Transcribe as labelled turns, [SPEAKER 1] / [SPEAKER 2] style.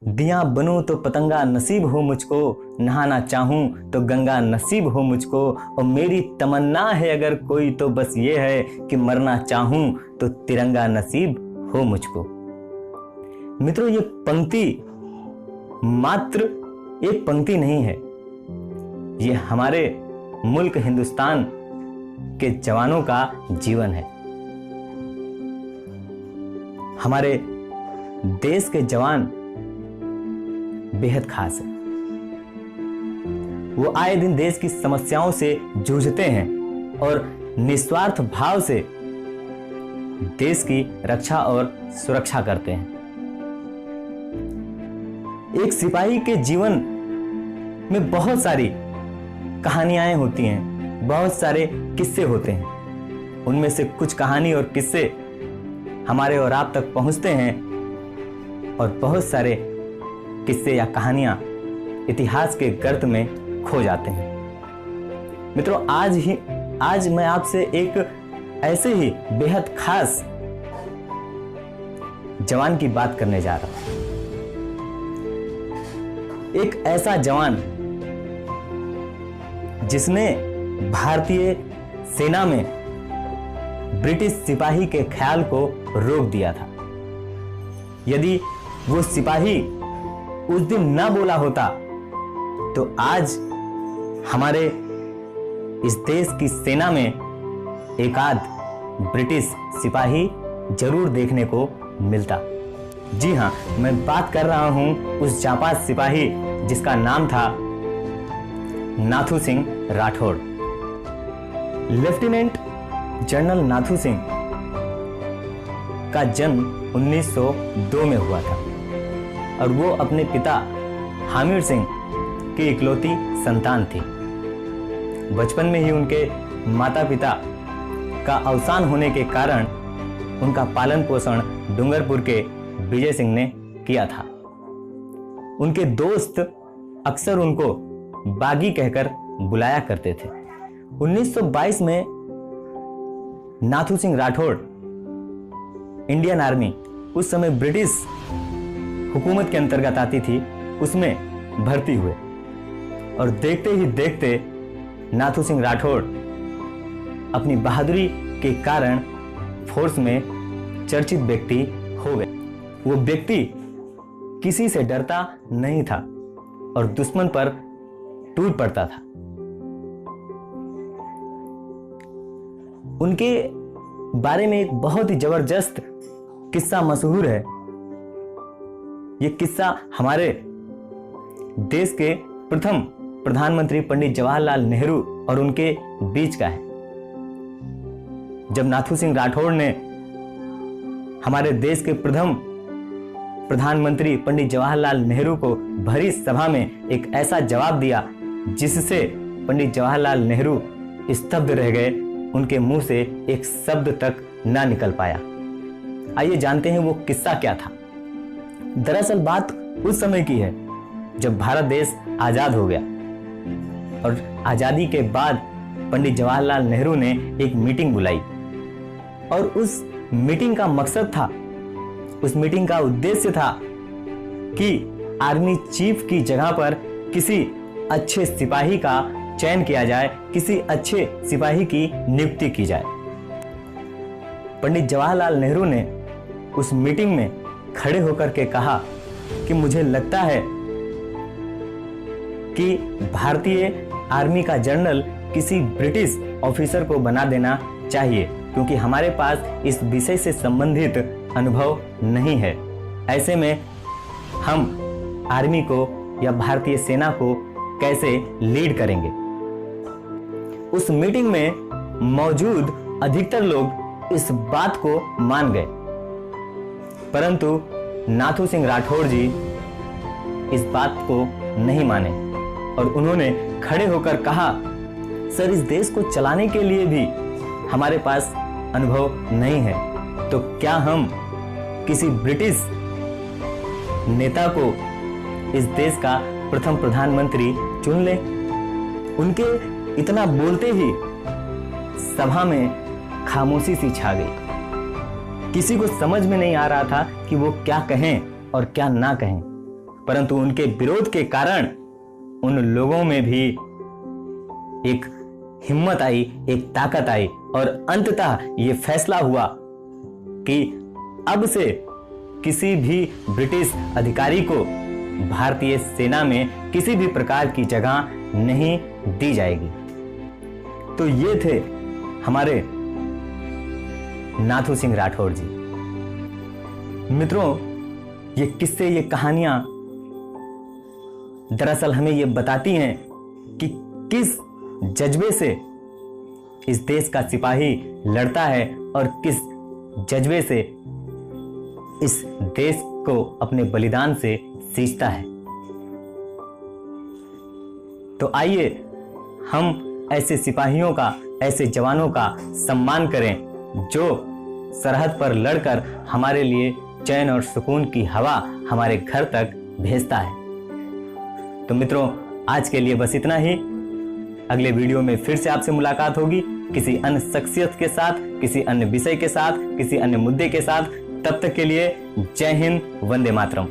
[SPEAKER 1] दिया बनूं तो पतंगा नसीब हो मुझको, नहाना चाहूं तो गंगा नसीब हो मुझको, और मेरी तमन्ना है अगर कोई तो बस ये है कि मरना चाहूं तो तिरंगा नसीब हो मुझको। मित्रों, ये पंक्ति मात्र एक पंक्ति नहीं है, ये हमारे मुल्क हिंदुस्तान के जवानों का जीवन है। हमारे देश के जवान बेहद खास है। वो आए दिन देश की समस्याओं से जूझते हैं और निस्वार्थ भाव से देश की रक्षा और सुरक्षा करते हैं। एक सिपाही के जीवन में बहुत सारी कहानियां होती हैं, बहुत सारे किस्से होते हैं। उनमें से कुछ कहानी और किस्से हमारे और आप तक पहुंचते हैं और बहुत सारे किस्से या कहानियां इतिहास के गर्त में खो जाते हैं। मित्रों, आज मैं आपसे एक ऐसे ही बेहद खास जवान की बात करने जा रहा हूं। एक ऐसा जवान जिसने भारतीय सेना में ब्रिटिश सिपाही के ख्याल को रोक दिया था। यदि वो सिपाही उस दिन ना बोला होता तो आज हमारे इस देश की सेना में एक आध ब्रिटिश सिपाही जरूर देखने को मिलता। जी हां, मैं बात कर रहा हूं उस जांबाज सिपाही जिसका नाम था नाथू सिंह राठौड़। लेफ्टिनेंट जनरल नाथू सिंह का जन्म 1902 में हुआ था और वो अपने पिता हामिर सिंह की इकलौती संतान थी। बचपन में ही उनके माता पिता का अवसान होने के कारण उनका पालन पोषण डूंगरपुर के विजय सिंह ने किया था। उनके दोस्त अक्सर उनको बागी कहकर बुलाया करते थे। 1922 में नाथू सिंह राठौड़ इंडियन आर्मी, उस समय ब्रिटिश हुकूमत के अंतर्गत आती थी, उसमें भर्ती हुए और देखते ही देखते नाथू सिंह राठौड़ अपनी बहादुरी के कारण फोर्स में चर्चित व्यक्ति हो गए। वो व्यक्ति किसी से डरता नहीं था और दुश्मन पर टूट पड़ता था। उनके बारे में एक बहुत ही जबरदस्त किस्सा मशहूर है। ये किस्सा हमारे देश के प्रथम प्रधानमंत्री पंडित जवाहरलाल नेहरू और उनके बीच का है। जब नाथू सिंह राठौड़ ने हमारे देश के प्रथम प्रधानमंत्री पंडित जवाहरलाल नेहरू को भरी सभा में एक ऐसा जवाब दिया जिससे पंडित जवाहरलाल नेहरू स्तब्ध रह गए, उनके मुंह से एक शब्द तक ना निकल पाया। आइए जानते हैं वो किस्सा क्या था। दरअसल बात उस समय की है जब भारत देश आजाद हो गया और आजादी के बाद पंडित जवाहरलाल नेहरू ने एक मीटिंग बुलाई और उस मीटिंग का मकसद था, उस मीटिंग का उद्देश्य था कि आर्मी चीफ की जगह पर किसी अच्छे सिपाही का चयन किया जाए, किसी अच्छे सिपाही की नियुक्ति की जाए। पंडित जवाहरलाल नेहरू ने उस मीटिंग में खड़े होकर के कहा कि मुझे लगता है कि भारतीय आर्मी का जनरल किसी ब्रिटिश ऑफिसर को बना देना चाहिए, क्योंकि हमारे पास इस विषय से संबंधित अनुभव नहीं है। ऐसे में हम आर्मी को या भारतीय सेना को कैसे लीड करेंगे। उस मीटिंग में मौजूद अधिकतर लोग इस बात को मान गए, परंतु नाथू सिंह राठौड़ जी इस बात को नहीं माने और उन्होंने खड़े होकर कहा, सर, इस देश को चलाने के लिए भी हमारे पास अनुभव नहीं है, तो क्या हम किसी ब्रिटिश नेता को इस देश का प्रथम प्रधानमंत्री चुन लें। उनके इतना बोलते ही सभा में खामोशी सी छा गई। किसी को समझ में नहीं आ रहा था कि वो क्या कहें और क्या ना कहें। परंतु उनके विरोध के कारण उन लोगों में भी एक हिम्मत आई, एक ताकत आई और अंततः ये फैसला हुआ कि अब से किसी भी ब्रिटिश अधिकारी को भारतीय सेना में किसी भी प्रकार की जगह नहीं दी जाएगी। तो ये थे हमारे नाथू सिंह राठौर जी। मित्रों, ये किस्से, ये कहानियां दरअसल हमें ये बताती हैं कि किस जज्बे से इस देश का सिपाही लड़ता है और किस जज्बे से इस देश को अपने बलिदान से सींचता है। तो आइए हम ऐसे सिपाहियों का, ऐसे जवानों का सम्मान करें जो सरहद पर लड़कर हमारे लिए चैन और सुकून की हवा हमारे घर तक भेजता है। तो मित्रों, आज के लिए बस इतना ही। अगले वीडियो में फिर से आपसे मुलाकात होगी किसी अन्य शख्सियत के साथ, किसी अन्य विषय के साथ, किसी अन्य मुद्दे के साथ। तब तक के लिए जय हिंद, वंदे मातरम।